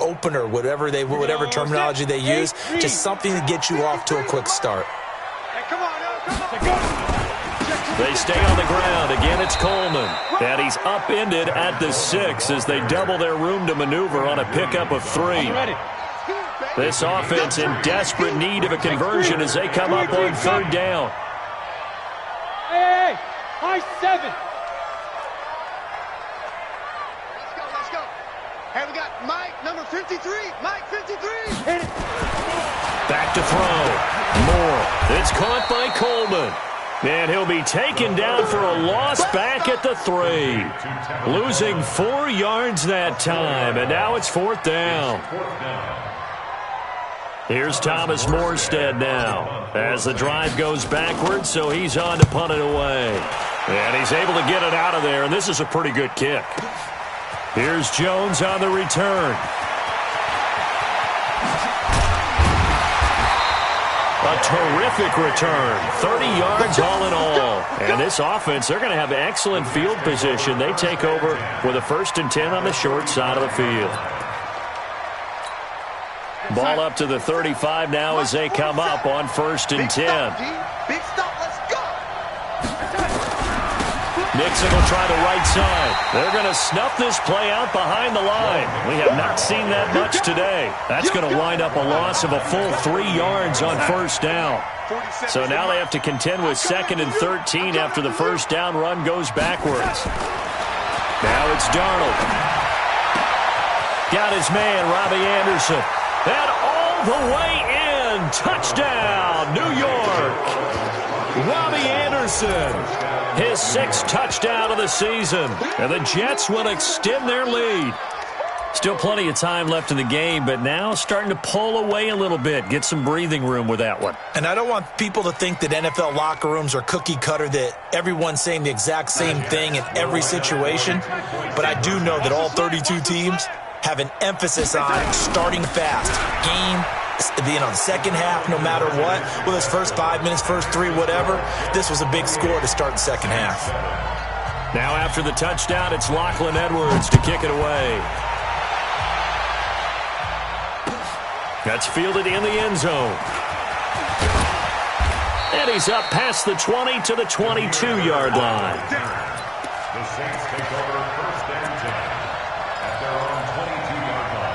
opener, whatever terminology they use, just something to get you off to a quick start. They stay on the ground. Again, it's Coleman. And he's upended at the 6 as they double their room to maneuver on a pickup of 3. This offense in desperate need of a conversion as they come up on 3rd down. Hey, high 7. Let's go. Hey, we got Mike, number 53. Mike, 53. Hit it. Back to throw. Moore. It's caught by Coleman. And he'll be taken down for a loss back at the 3. Losing 4 yards that time, and now it's 4th down. Here's Thomas Morstead now as the drive goes backwards, so he's on to punt it away. And he's able to get it out of there, and this is a pretty good kick. Here's Jones on the return. A terrific return, 30 yards all in all. And this offense, they're going to have excellent field position. They take over with a 1st and 10 on the short side of the field. Ball up to the 35 now as they come up on 1st and 10. Big stop, let's go. Nixon will try the right side. They're going to snuff this play out behind the line. We have not seen that much today. That's going to wind up a loss of a full 3 yards on 1st down. So now they have to contend with 2nd and 13 after the 1st down run goes backwards. Now it's Darnold. Got his man, Robbie Anderson. And all the way in. Touchdown, New York. Robbie Anderson. His 6th touchdown of the season. And the Jets will extend their lead. Still plenty of time left in the game, but now starting to pull away a little bit. Get some breathing room with that one. And I don't want people to think that NFL locker rooms are cookie cutter, that everyone's saying the exact same thing in every situation. But I do know that all 32 teams have an emphasis on starting fast. Game, the second half, no matter what, whether it's first 5 minutes, first 3, whatever, this was a big score to start the second half. Now after the touchdown, it's Lachlan Edwards to kick it away. That's fielded in the end zone. And he's up past the 20 to the 22-yard line. The Saints take over 1st and 10 at their own 22-yard line.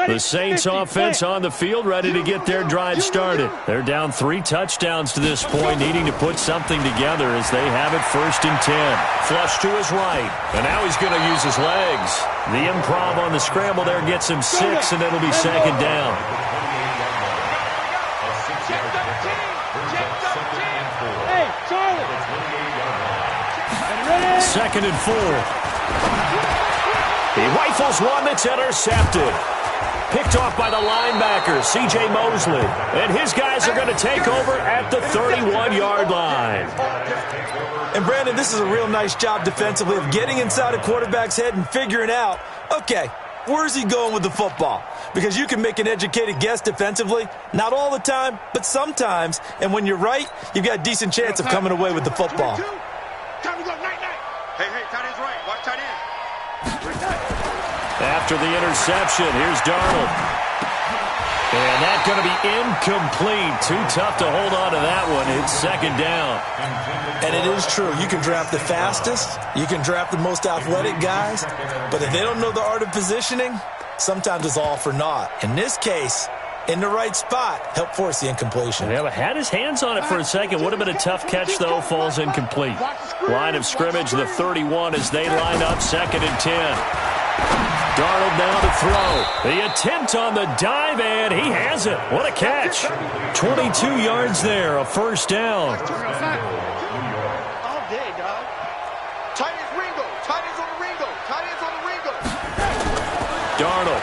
The Saints offense on the field, ready to get their drive started. They're down 3 touchdowns to this point, needing to put something together as they have it 1st and 10. Flush to his right, and now he's going to use his legs. The improv on the scramble there gets him 6, and it'll be 2nd down. Hey, Charlie. 2nd and 4. He rifles one that's intercepted. Picked off by the linebacker, C.J. Mosley. And his guys are going to take over at the 31-yard line. And, Brandon, this is a real nice job defensively of getting inside a quarterback's head and figuring out, okay, where's he going with the football? Because you can make an educated guess defensively. Not all the time, but sometimes. And when you're right, you've got a decent chance of coming away with the football. Time to go, night. Hey, tight end's right. Watch tight end. After the interception, here's Darnold. And that's going to be incomplete. Too tough to hold on to that one. It's 2nd down. And it is true. You can draft the fastest. You can draft the most athletic guys. But if they don't know the art of positioning, sometimes it's all for naught. In this case, in the right spot, help force the incompletion. Yeah, but had his hands on it for a second. Would have been a tough catch, though. Falls incomplete. Line of scrimmage, the 31 as they line up 2nd and 10. Darnold now to throw. The attempt on the dive, and he has it. What a catch. 22 yards there, a 1st down. All day, dog. Tight end's Ringo. Tight end's on the Ringo. Tight end's on the Ringo. Darnold.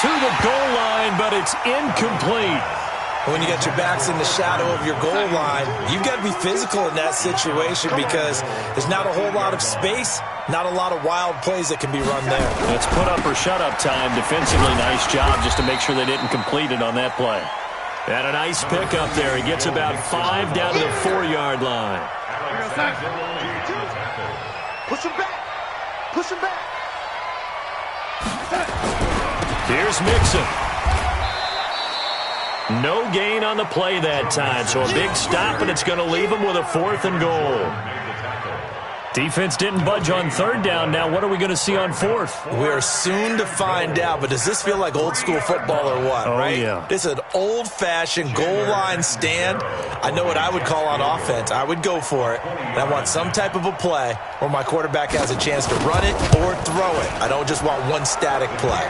To the goal line, but it's incomplete. When you got your backs in the shadow of your goal line, you've got to be physical in that situation because there's not a whole lot of space, not a lot of wild plays that can be run there. It's put up or shut up time. Defensively, nice job just to make sure they didn't complete it on that play. And a nice pickup there. He gets about 5 down to the 4-yard line. Push him back. Push him back. Here's Mixon. No gain on the play that time, so a big stop, and it's going to leave him with a 4th and goal. Defense didn't budge on 3rd down. Now what are we going to see on 4th? We're soon to find out, but does this feel like old school football or what, right? Yeah. This is an old-fashioned goal line stand. I know what I would call on offense. I would go for it, and I want some type of a play where my quarterback has a chance to run it or throw it. I don't just want one static play.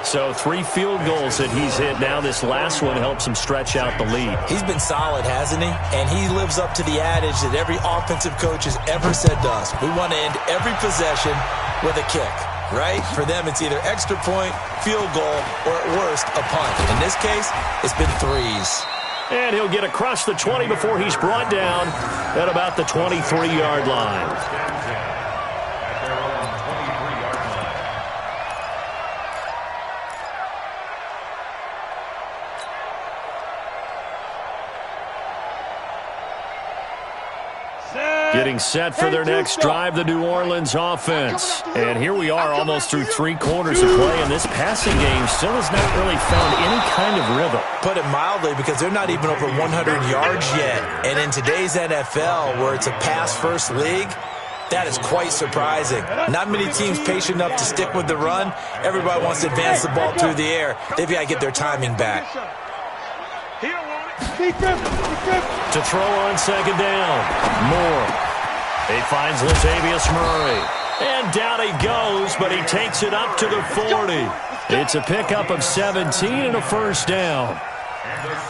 So 3 field goals that he's hit now. This last one helps him stretch out the lead. He's been solid, hasn't he? And he lives up to the adage that every offensive coach has ever said to us. We want to end every possession with a kick, right? For them, it's either extra point, field goal, or at worst, a punt. In this case, it's been 3s. And he'll get across the 20 before he's brought down at about the 23-yard line. Getting set for their next drive, the New Orleans offense. And here we are almost through 3 quarters of play, and this passing game still has not really found any kind of rhythm. Put it mildly, because they're not even over 100 yards yet. And in today's NFL, where it's a pass-first league, that is quite surprising. Not many teams patient enough to stick with the run. Everybody wants to advance the ball through the air. They've got to get their timing back. To throw on 2nd down. Moore. He finds Latavius Murray. And down he goes, but he takes it up to the 40. It's a pickup of 17 and a 1st down.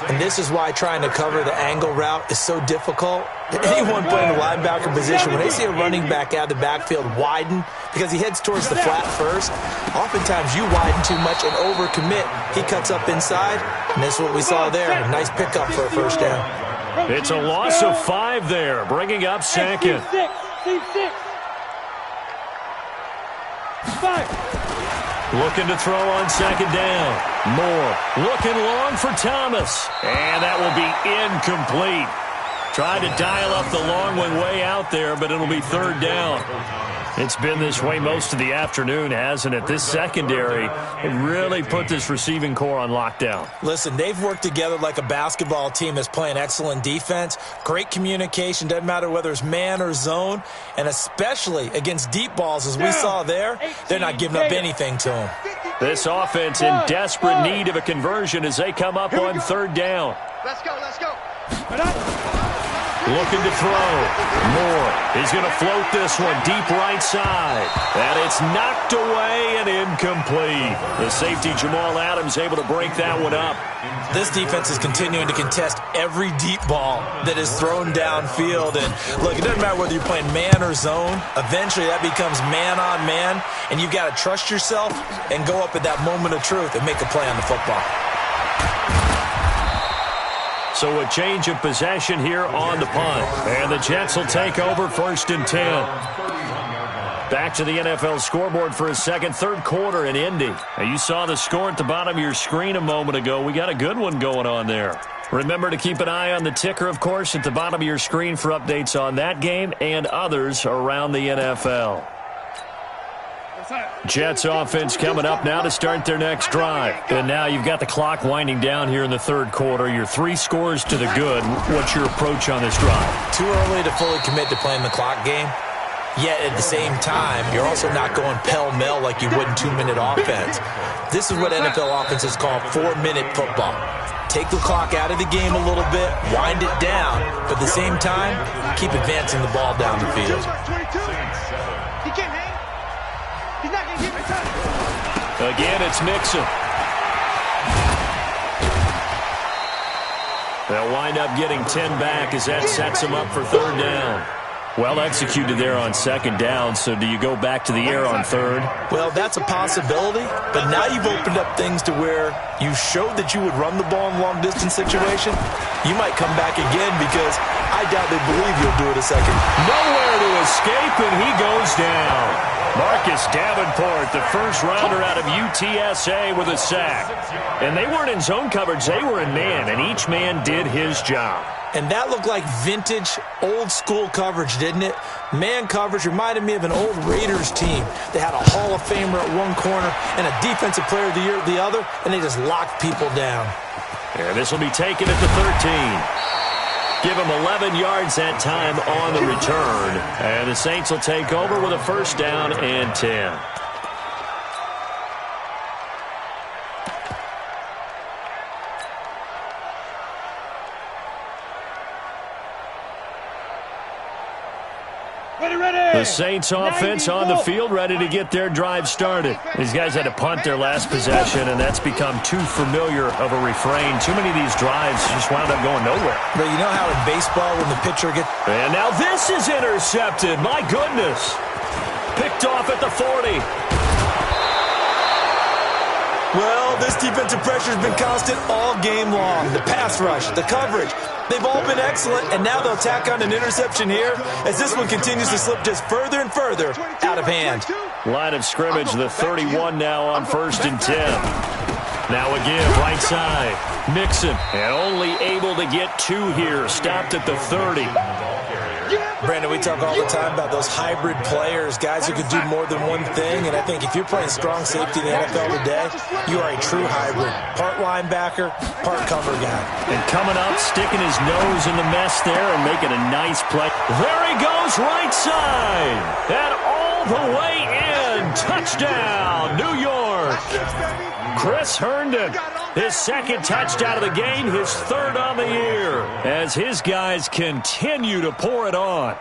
And this is why trying to cover the angle route is so difficult. Anyone playing the linebacker position, when they see a running back out of the backfield widen because he heads towards the flat first, oftentimes you widen too much and overcommit. He cuts up inside, and this is what we saw there. A nice pickup for a 1st down. It's a loss of 5 there, bringing up 2nd. Looking to throw on 2nd down. Moore looking long for Thomas. And that will be incomplete. Tried to dial up the long one way out there, but it'll be 3rd down. It's been this way most of the afternoon, hasn't it? This secondary, it really put this receiving core on lockdown. Listen, they've worked together like a basketball team that's playing excellent defense. Great communication, doesn't matter whether it's man or zone. And especially against deep balls, as we saw there, they're not giving up anything to them. This offense in desperate need of a conversion as they come up on 3rd down. Let's go, let's go. Looking to throw. Moore. He's going to float this one deep right side. And it's knocked away and incomplete. The safety, Jamal Adams, able to break that one up. This defense is continuing to contest every deep ball that is thrown downfield. And look, it doesn't matter whether you're playing man or zone. Eventually, that becomes man on man. And you've got to trust yourself and go up at that moment of truth and make a play on the football. So a change of possession here on the punt. And the Jets will take over 1st and 10. Back to the NFL scoreboard for a 3rd quarter in Indy. Now you saw the score at the bottom of your screen a moment ago. We got a good one going on there. Remember to keep an eye on the ticker, of course, at the bottom of your screen for updates on that game and others around the NFL. Jets offense coming up now to start their next drive. And now you've got the clock winding down here in the 3rd quarter. Your 3 scores to the good. What's your approach on this drive? Too early to fully commit to playing the clock game. Yet at the same time, you're also not going pell-mell like you would in 2-minute offense. This is what NFL offenses call 4-minute football. Take the clock out of the game a little bit, wind it down, but at the same time, keep advancing the ball down the field. He can't hang. He's not going to give it time. Again, it's Mixon. They'll wind up getting 10 back as that sets them up for 3rd down. Well executed there on second down, so do you go back to the air on third? Well, that's a possibility, but now you've opened up things to where you showed that you would run the ball in long-distance situation. You might come back again because I doubt they believe you'll do it a second. Nowhere to escape, and he goes down. Marcus Davenport, the first rounder out of UTSA with a sack. And they weren't in zone coverage, they were in man, and each man did his job. And that looked like vintage, old-school coverage, didn't it? Man coverage reminded me of an old Raiders team. They had a Hall of Famer at one corner and a Defensive Player of the Year at the other, and they just locked people down. And this will be taken at the 13. Give him 11 yards that time on the return. And the Saints will take over with a first down and 10. The Saints offense on the field, ready to get their drive started. These guys had to punt their last possession, and that's become too familiar of a refrain. Too many of these drives just wound up going nowhere. But you know how in baseball when the pitcher gets... And now this is intercepted. My goodness. Picked off at the 40. Well, this defensive pressure has been constant all game long. The pass rush, the coverage, they've all been excellent, and now they'll tack on an interception here as this one continues to slip just further and further out of hand. Line of scrimmage, the 31 now on 1st and 10. Now again, right side. Mixon, and only able to get 2 here. Stopped at the 30. Brandon, we talk all the time about those hybrid players, guys who can do more than one thing, and I think if you're playing strong safety in the NFL today, you are a true hybrid. Part linebacker, part cover guy. And coming up, sticking his nose in the mess there and making a nice play. There he goes, right side. And all the way in. Touchdown, New York. Chris Herndon, his second touchdown of the game, his third on the year, as his guys continue to pour it on.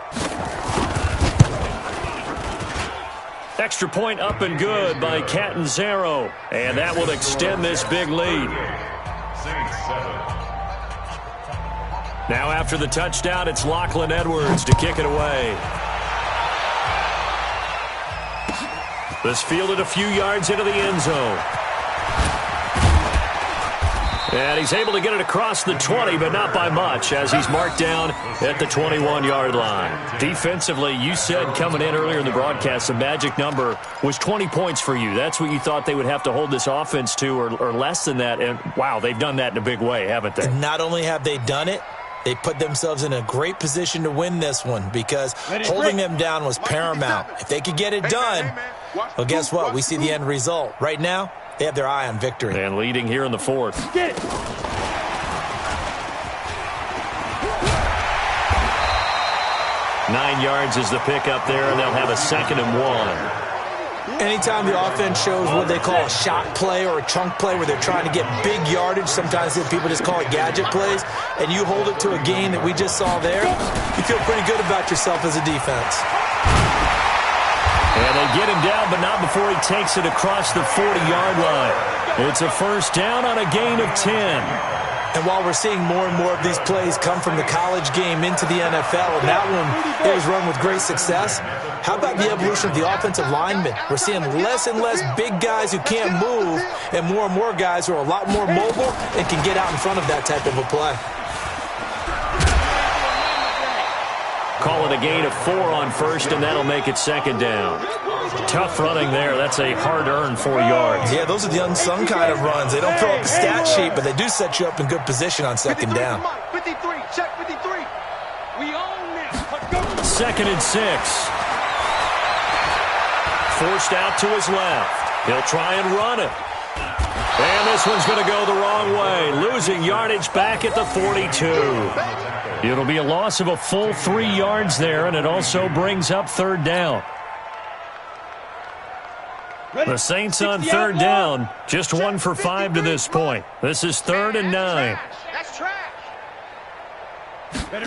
Extra point up and good by Catanzaro, and that will extend this big lead. Now after the touchdown, it's Lachlan Edwards to kick it away. This fielded a few yards into the end zone. And he's able to get it across the 20, but not by much, as he's marked down at the 21-yard line. Defensively, you said coming in earlier in the broadcast, the magic number was 20 points for you. That's what you thought they would have to hold this offense to, or less than that. And, wow, they've done that in a big way, haven't they? And not only have they done it, they put themselves in a great position to win this one because holding them down was paramount. If they could get it done, well, guess what? We see the end result. Right now, they have their eye on victory. And leading here in the 4th. Get it. 9 yards is the pickup there, and they'll have a 2nd and 1. Anytime the offense shows what they call a shot play or a chunk play where they're trying to get big yardage, sometimes people just call it gadget plays, and you hold it to a gain that we just saw there, you feel pretty good about yourself as a defense. And they get him down, but not before he takes it across the 40-yard line. It's a first down on a gain of 10. And while we're seeing more and more of these plays come from the college game into the NFL, and that one, it was run with great success, how about the evolution of the offensive linemen? We're seeing less and less big guys who can't move and more guys who are a lot more mobile and can get out in front of that type of a play. Call it a gain of 4 on 1st, and that'll make it 2nd down. Tough running there. That's a hard-earned 4 yards. Yeah, those are the unsung kind of runs. They don't fill up the stat sheet, but they do set you up in good position on 2nd down. 53, check 53. We own this. 2nd and 6. Forced out to his left. He'll try and run it. And this one's going to go the wrong way. Losing yardage back at the 42. It'll be a loss of a full 3 yards there, and it also brings up 3rd down. The Saints on 3rd down, just 1 for 5 to this point. This is 3rd and 9. That's trash. Ready.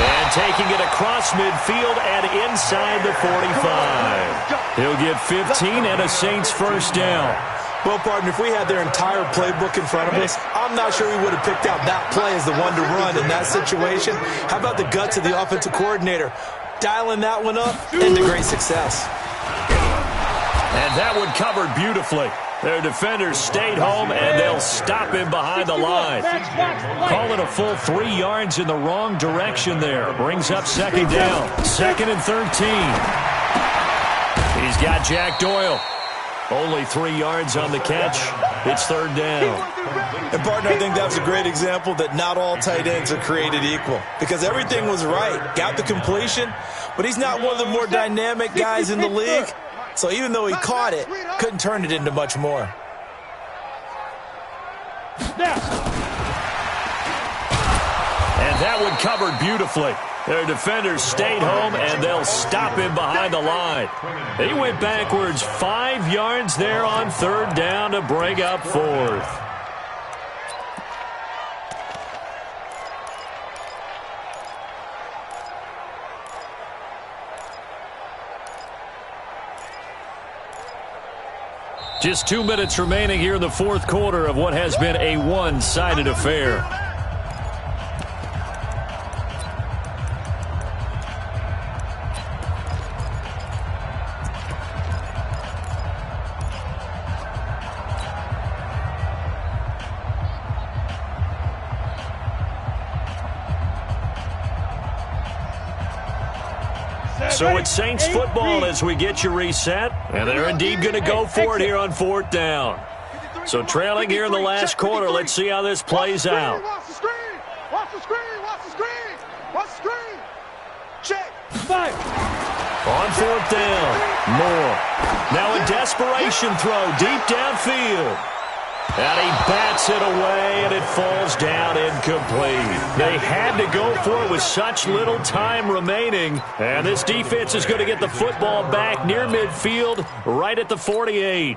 And taking it across midfield and inside the 45. He'll get 15 and a Saints first down. Well, partner, if we had their entire playbook in front of us, I'm not sure we would have picked out that play as the one to run in that situation. How about the guts of the offensive coordinator? Dialing that one up into great success. And that one covered beautifully. Their defenders stayed home, and they'll stop him behind the line. Call it a full 3 yards in the wrong direction there. Brings up second down. 2nd and 13. He's got Jack Doyle. Only 3 yards on the catch. It's 3rd down. And, partner, I think that was a great example that not all tight ends are created equal. Because everything was right. Got the completion, but he's not one of the more dynamic guys in the league. So even though he caught it, couldn't turn it into much more. And that one covered beautifully. Their defenders stayed home, and they'll stop him behind the line. He went backwards 5 yards there on 3rd down to bring up 4th. Just 2 minutes remaining here in the 4th quarter of what has been a one-sided affair. So it's Saints football as we get you reset, and they're indeed going to go for it here on 4th down. So trailing here in the last quarter, let's see how this plays out. Watch the screen! Watch the screen! Watch the screen! Watch the screen! Check! Five! On 4th down, Moore. Now a desperation throw deep downfield. And he bats it away, and it falls down incomplete. They had to go for it with such little time remaining. And this defense is going to get the football back near midfield, right at the 48.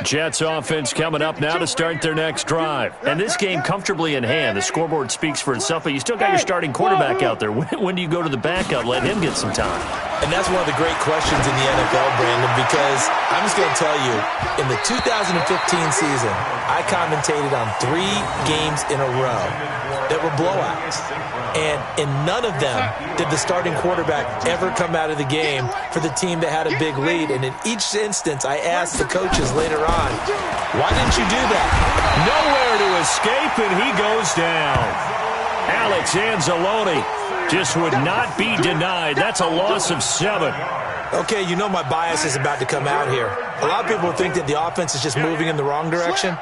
Jets offense coming up now to start their next drive. And this game comfortably in hand. The scoreboard speaks for itself, but you still got your starting quarterback out there. When do you go to the backup, let him get some time? And that's one of the great questions in the NFL, Brandon, because I'm just going to tell you, in the 2015 season, I commentated on 3 games in a row that were blowouts. And in none of them did the starting quarterback ever come out of the game for the team that had a big lead. And in each instance, I asked the coaches later on, why didn't you do that? Nowhere to escape, and he goes down. Alex Anzalone just would not be denied. That's a loss of 7. Okay, you know my bias is about to come out here. A lot of people think that the offense is just moving in the wrong direction.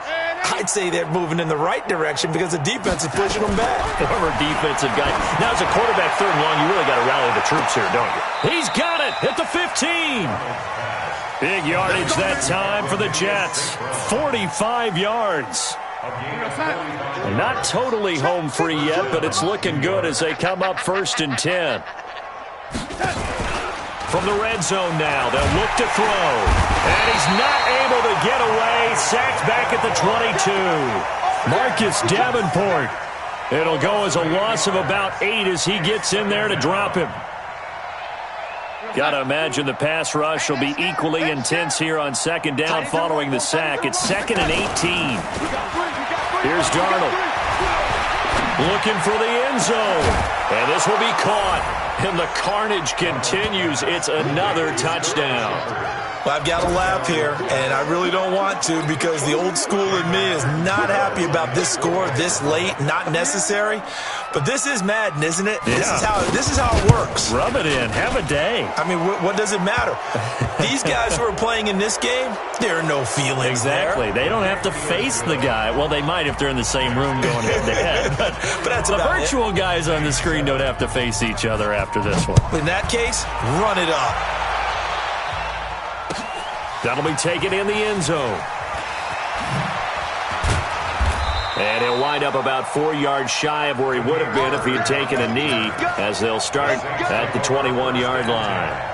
I'd say they're moving in the right direction because the defense is pushing them back. Former defensive guy. Now, as a quarterback 3rd and long, you really got to rally the troops here, don't you? He's got it at the 15. Big yardage that time for the Jets. 45 yards. Not totally home free yet, but it's looking good as they come up 1st and 10. From the red zone now, they'll look to throw. And he's not able to get away. Sacked back at the 22. Marcus Davenport. It'll go as a loss of about 8 as he gets in there to drop him. Got to imagine the pass rush will be equally intense here on 2nd down following the sack. It's 2nd and 18. Here's Darnold. Looking for the end zone. And this will be caught. And the carnage continues. It's another touchdown. Well, I've got to laugh here, and I really don't want to because the old school in me is not happy about this score this late, not necessary. But this is Madden, isn't it? Yeah. This is how it works. Rub it in. Have a day. I mean, what does it matter? These guys who are playing in this game, there are no feelings exactly. there. They don't have to face the guy. Well, they might if they're in the same room going head-to-head. But that's the about virtual guys on the screen don't have to face each other after this one. In that case, run it up. That'll be taken in the end zone. And he'll wind up about 4 yards shy of where he would have been if he had taken a knee, as they'll start at the 21-yard line.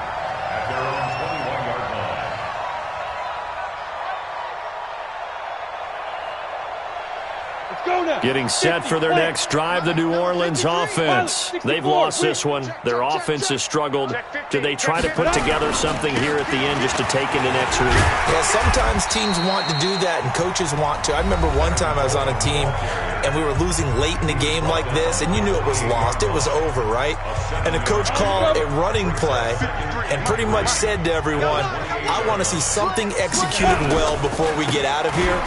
Let's go now. Getting set for their next drive, the New Orleans offense. They've lost this one. Their offense has struggled. Do they try to put together something here at the end just to take into next week? Yeah, sometimes teams want to do that and coaches want to. I remember one time I was on a team and we were losing late in the game like this, and you knew it was lost. It was over, right? And the coach called a running play and pretty much said to everyone, I want to see something executed well before we get out of here.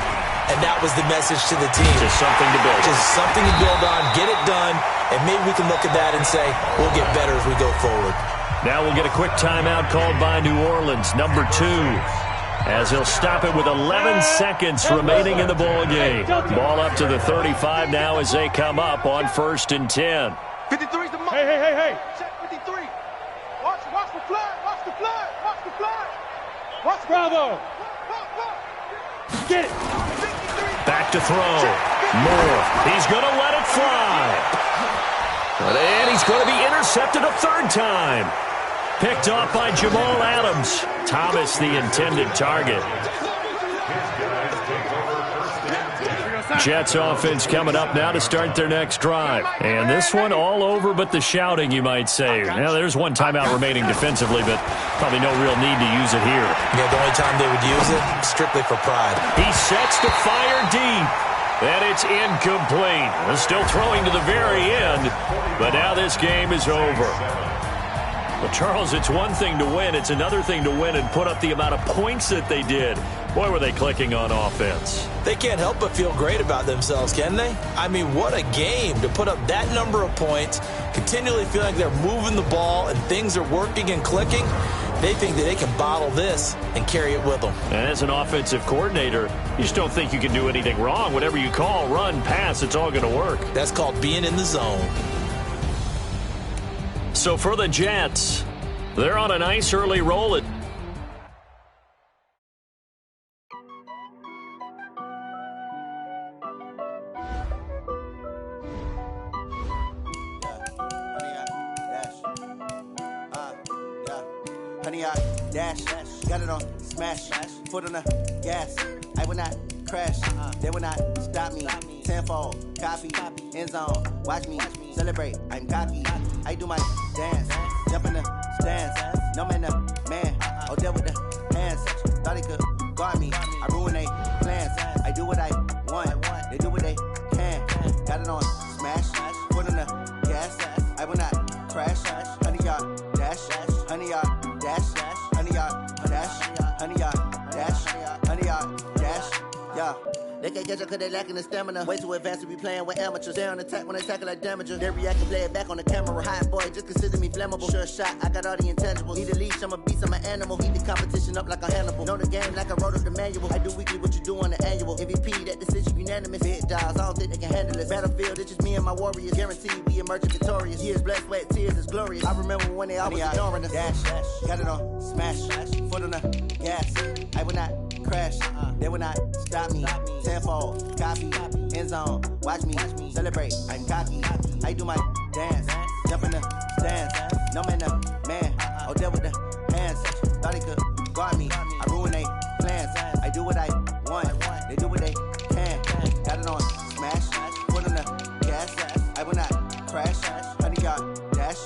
And that was the message to the team. Just something to build. Just something to build on, get it done, and maybe we can look at that and say, we'll get better as we go forward. Now we'll get a quick timeout called by New Orleans, number 2, as he'll stop it with 11 seconds remaining in the ball game. Ball up to the 35 now as they come up on 1st and 10. 53's the mark. Hey. Check 53. Watch the flag. Watch the flag. Watch the flag. Watch Bravo. Get it. Back to throw. Moore. He's going to let it fly. And he's going to be intercepted a 3rd time. Picked off by Jamal Adams. Thomas, the intended target. Jets offense coming up now to start their next drive. And this one all over but the shouting, you might say. Now, there's one timeout remaining defensively, but probably no real need to use it here. Yeah, the only time they would use it, strictly for pride. He sets to fire deep. And it's incomplete. Still throwing to the very end, but now this game is over. Well, Charles, it's one thing to win. It's another thing to win and put up the amount of points that they did. Boy, were they clicking on offense. They can't help but feel great about themselves, can they? I mean, what a game to put up that number of points, continually feel like they're moving the ball and things are working and clicking. They think that they can bottle this and carry it with them. And as an offensive coordinator, you just don't think you can do anything wrong. Whatever you call, run, pass, it's all going to work. That's called being in the zone. So for the Jets, they're on a nice early roll at Honey, I dash, got it on smash, foot on the gas. I will not crash, they will not stop me. Tenfold, copy, end zone, watch me celebrate. I'm cocky, I do my dance, jump in the stands. No man, man, oh, there with the hands. Thought he could guard me, I ruin they plans. I do what I want, they do what they can. Got it on smash, foot on the gas. I will not crash, honey, y'all dash, honey, y'all dash, honey, y'all dash, honey, y'all dash, honey, y'all dash, yeah. They can't catch up cause they lacking the stamina. Way too advanced to be playing with amateurs. They on attack when they tackle like damager. They react and play it back on the camera. Hot boy, just consider me flammable. Sure shot, I got all the intangibles. Need a leash, I'm a beast, I'm an animal. Heat the competition up like a Hannibal. Know the game like I wrote up the manual. I do weekly what you do on the annual. MVP, that decision unanimous. Big dogs, I don't think they can handle this. Battlefield, it's just me and my warriors. Guaranteed we emerging victorious. Years, blood, sweat, tears, is glorious. I remember when they always ignoring us. Dash, got it on smash, foot on the gas. I will not crash, they will not stop me. Tenfold, copy, end zone, watch me celebrate. I'm cocky, I do my dance, jump in the stands. No man, man, oh, there with the hands. Thought he could guard me, I ruin they plans. I do what I want, they do what they can. Got it on smash, foot on the gas. I will not crash, honey, y'all dash,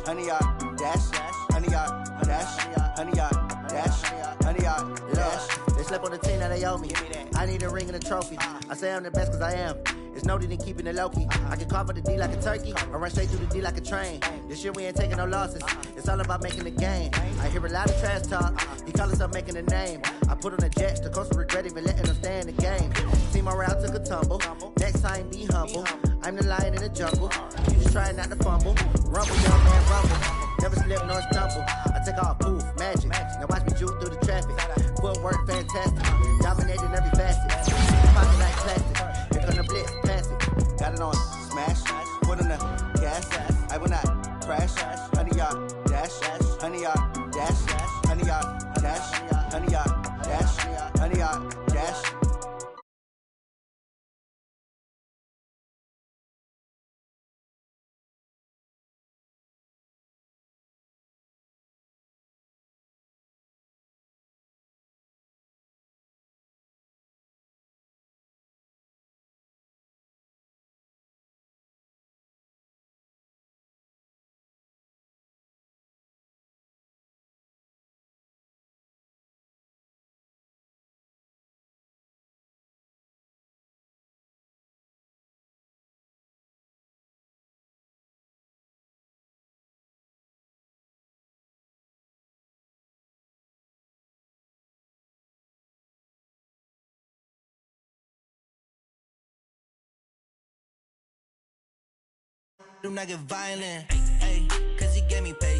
honey, y'all dash, honey, y'all dash, honey, y'all dash, honey, y'all dash. They slept on the team, now they owe me. I need a ring and a trophy. I say I'm the best cause I am. It's no need in keeping it low-key. I can carve up the D like a turkey or run straight through the D like a train. This year we ain't taking no losses. It's all about making the game. I hear a lot of trash talk. He call himself making a name. I put on the Jets. The coach will regret even letting them stay in the game. Team around took a tumble. Next time be humble. I'm the lion in the jungle. You just try not to fumble. Rumble, young man, rumble. Never slip nor stumble. I take off, poof, magic. Now watch me juke through the traffic. Footwork fantastic. Dominating every facet. Pocket like plastic. Here come the blitz, pass it. Got it on smash. Foot on the gas. I will not crash. Honey, y'all dash. Honey, y'all dash. Honey, y'all dash. Honey, y'all dash. Honey, y'all dash. do not get violent. Hey, cause he gave me pay.